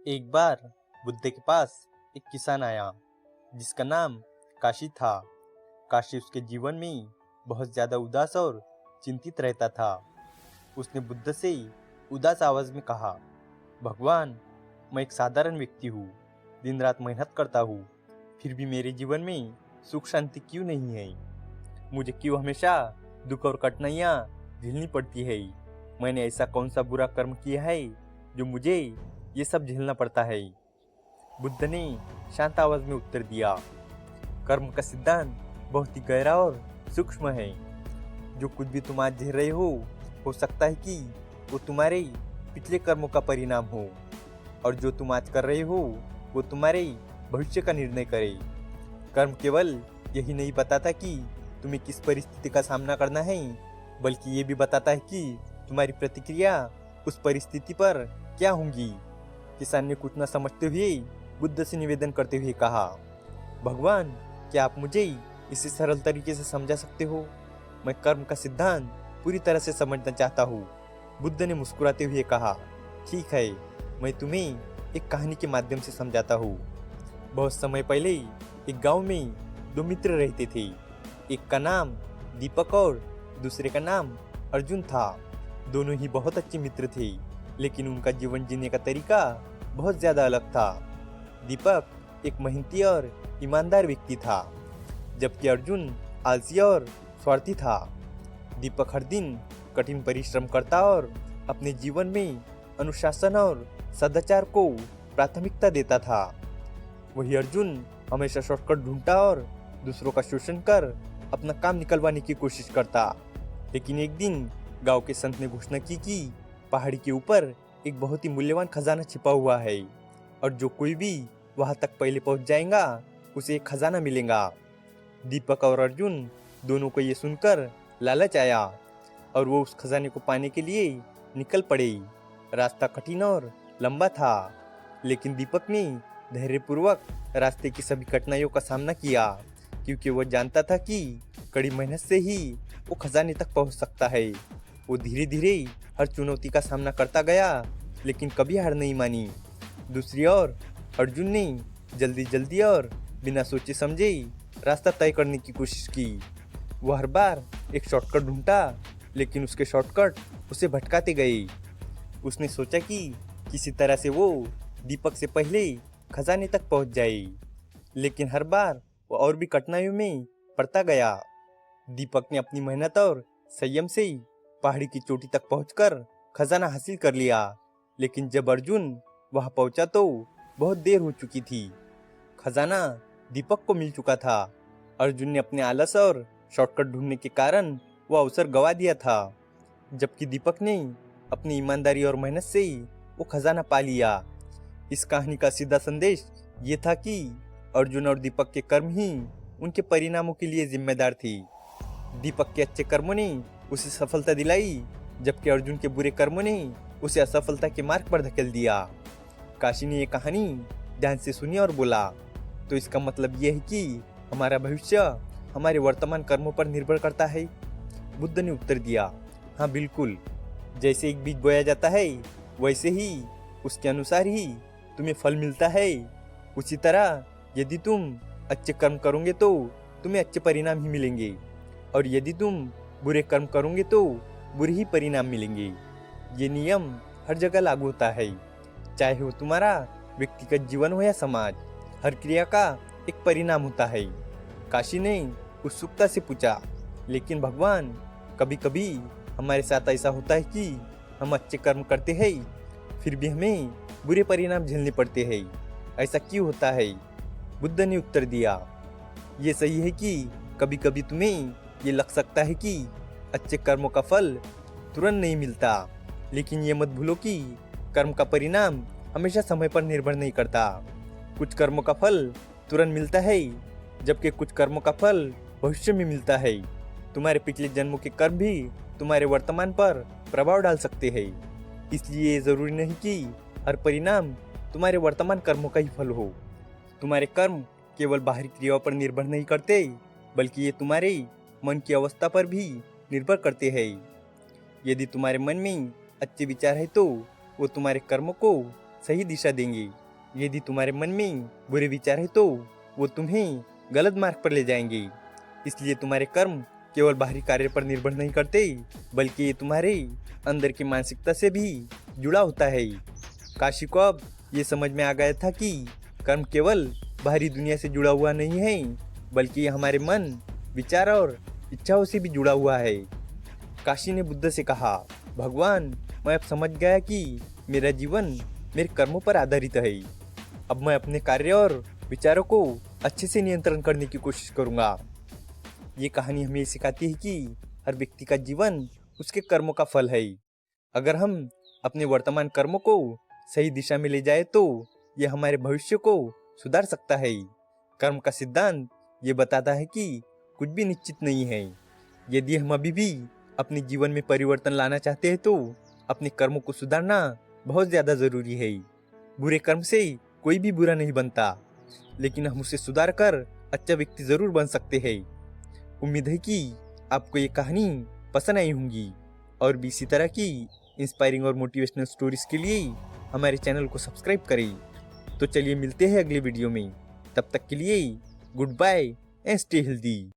एक बार बुद्ध के पास एक किसान आया जिसका नाम काशी था। काशी उसके जीवन में बहुत ज्यादा उदास और चिंतित रहता था। उसने बुद्ध से उदास आवाज में कहा, भगवान, मैं एक साधारण व्यक्ति हूँ, दिन रात मेहनत करता हूँ, फिर भी मेरे जीवन में सुख शांति क्यों नहीं है? मुझे क्यों हमेशा दुख और कठिनाइयाँ झेलनी पड़ती है? मैंने ऐसा कौन सा बुरा कर्म किया है जो मुझे ये सब झेलना पड़ता है? बुद्ध ने शांत आवाज में उत्तर दिया, कर्म का सिद्धांत बहुत ही गहरा और सूक्ष्म है। जो कुछ भी तुम आज झेल रहे हो सकता है कि वो तुम्हारे पिछले कर्मों का परिणाम हो, और जो तुम आज कर रहे हो वो तुम्हारे भविष्य का निर्णय करे। कर्म केवल यही नहीं बताता कि तुम्हें किस परिस्थिति का सामना करना है, बल्कि ये भी बताता है कि तुम्हारी प्रतिक्रिया उस परिस्थिति पर क्या होंगी। किसान ने कुछ न समझते हुए बुद्ध से निवेदन करते हुए कहा, भगवान, क्या आप मुझे इसे सरल तरीके से समझा सकते हो? मैं कर्म का सिद्धांत पूरी तरह से समझना चाहता हूँ। बुद्ध ने मुस्कुराते हुए कहा, ठीक है, मैं तुम्हें एक कहानी के माध्यम से समझाता हूँ। बहुत समय पहले एक गांव में दो मित्र रहते थे। एक का नाम दीपक और दूसरे का नाम अर्जुन था। दोनों ही बहुत अच्छे मित्र थे, लेकिन उनका जीवन जीने का तरीका बहुत ज्यादा अलग था। दीपक एक मेहनती और ईमानदार व्यक्ति था, जबकि अर्जुन आलसी और स्वार्थी था। दीपक हर दिन कठिन परिश्रम करता और अपने जीवन में अनुशासन और सदाचार को प्राथमिकता देता था। वही अर्जुन हमेशा शॉर्टकट ढूंढता और दूसरों का शोषण कर अपना काम निकलवाने की कोशिश करता। लेकिन एक दिन गांव के संत ने घोषणा की कि पहाड़ी के ऊपर एक बहुत ही मूल्यवान खजाना छिपा हुआ है, और जो कोई भी वहां तक पहले पहुंच जाएगा उसे एक खजाना मिलेगा। दीपक और अर्जुन दोनों को ये सुनकर लालच आया और वो उस खजाने को पाने के लिए निकल पड़े। रास्ता कठिन और लंबा था, लेकिन दीपक ने धैर्यपूर्वक रास्ते की सभी कठिनाइयों का सामना किया, क्योंकि वो जानता था कि कड़ी मेहनत से ही वो खजाने तक पहुंच सकता है। वो धीरे धीरे हर चुनौती का सामना करता गया, लेकिन कभी हार नहीं मानी। दूसरी ओर अर्जुन ने जल्दी जल्दी और बिना सोचे समझे रास्ता तय करने की कोशिश की। वो हर बार एक शॉर्टकट ढूंढता, लेकिन उसके शॉर्टकट उसे भटकाते गए। उसने सोचा कि किसी तरह से वो दीपक से पहले खजाने तक पहुंच जाए, लेकिन हर बार वो और भी कठिनाइयों में पड़ता गया। दीपक ने अपनी मेहनत और संयम से पहाड़ी की चोटी तक पहुंचकर खजाना हासिल कर लिया, लेकिन जब अर्जुन वहां पहुंचा तो बहुत देर हो चुकी थी। खजाना दीपक को मिल चुका था। अर्जुन ने अपने आलस और शॉर्टकट ढूंढने के कारण वह अवसर गवा दिया था, जबकि दीपक ने अपनी ईमानदारी और मेहनत से वो खजाना पा लिया। इस कहानी का सीधा संदेश ये था कि अर्जुन और दीपक के कर्म ही उनके परिणामों के लिए जिम्मेदार थे। दीपक के अच्छे कर्मों ने उसे सफलता दिलाई, जबकि अर्जुन के बुरे कर्मों ने उसे असफलता के मार्ग पर धकेल दिया। काशी ने ये कहानी ध्यान से सुनी और बोला, तो इसका मतलब यह है कि हमारा भविष्य हमारे वर्तमान कर्मों पर निर्भर करता है। बुद्ध ने उत्तर दिया, हाँ बिल्कुल, जैसे एक बीज बोया जाता है वैसे ही उसके अनुसार ही तुम्हें फल मिलता है। उसी तरह यदि तुम अच्छे कर्म करोगे तो तुम्हें अच्छे परिणाम ही मिलेंगे, और यदि तुम बुरे कर्म करोगे तो बुरे ही परिणाम मिलेंगे। ये नियम हर जगह लागू होता है, चाहे वो तुम्हारा व्यक्तिगत जीवन हो या समाज। हर क्रिया का एक परिणाम होता है। काशी ने उत्सुकता से पूछा, लेकिन भगवान, कभी कभी हमारे साथ ऐसा होता है कि हम अच्छे कर्म करते हैं फिर भी हमें बुरे परिणाम झेलने पड़ते हैं, ऐसा क्यों होता है? बुद्ध ने उत्तर दिया, ये सही है कि कभी कभी तुम्हें ये लग सकता है कि अच्छे कर्मों का फल तुरंत नहीं मिलता, लेकिन ये मत भूलो कि कर्म का परिणाम हमेशा समय पर निर्भर नहीं करता। कुछ कर्मों का फल तुरंत मिलता है, जबकि कुछ कर्मों का फल भविष्य में मिलता है। तुम्हारे पिछले जन्मों के कर्म भी तुम्हारे वर्तमान पर प्रभाव डाल सकते हैं, इसलिए जरूरी नहीं कि हर परिणाम तुम्हारे वर्तमान कर्मों का ही फल हो। तुम्हारे कर्म केवल बाहरी क्रियाओं पर निर्भर नहीं करते, बल्कि ये तुम्हारे मन की अवस्था पर भी निर्भर करते हैं। यदि तुम्हारे मन में अच्छे विचार है तो वो तुम्हारे कर्मों को सही दिशा देंगे। यदि तुम्हारे मन में बुरे विचार है तो वो तुम्हें गलत मार्ग पर ले जाएंगे। इसलिए तुम्हारे कर्म केवल बाहरी कार्य पर निर्भर नहीं करते, बल्कि ये तुम्हारे अंदर की मानसिकता से भी जुड़ा होता है। काशी को अब ये समझ में आ गया था कि कर्म केवल बाहरी दुनिया से जुड़ा हुआ नहीं है, बल्कि ये हमारे मन, विचार और इच्छाओं से भी जुड़ा हुआ है। काशी ने बुद्ध से कहा, भगवान, मैं अब समझ गया कि मेरा जीवन मेरे कर्मों पर आधारित है। अब मैं अपने कार्य और विचारों को अच्छे से नियंत्रण करने की कोशिश करूंगा। ये कहानी हमें सिखाती है कि हर व्यक्ति का जीवन उसके कर्मों का फल है। अगर हम अपने वर्तमान कर्मों को सही दिशा में ले जाए तो ये हमारे भविष्य को सुधार सकता है। कर्म का सिद्धांत ये बताता है कि कुछ भी निश्चित नहीं है। यदि हम अभी भी अपने जीवन में परिवर्तन लाना चाहते हैं तो अपने कर्मों को सुधारना बहुत ज़्यादा ज़रूरी है। बुरे कर्म से कोई भी बुरा नहीं बनता, लेकिन हम उसे सुधार कर अच्छा व्यक्ति ज़रूर बन सकते हैं। उम्मीद है कि आपको ये कहानी पसंद आई होंगी और भी इसी तरह की इंस्पायरिंग और मोटिवेशनल स्टोरीज के लिए हमारे चैनल को सब्सक्राइब करें। तो चलिए मिलते हैं अगले वीडियो में। तब तक के लिए goodbye and stay healthy.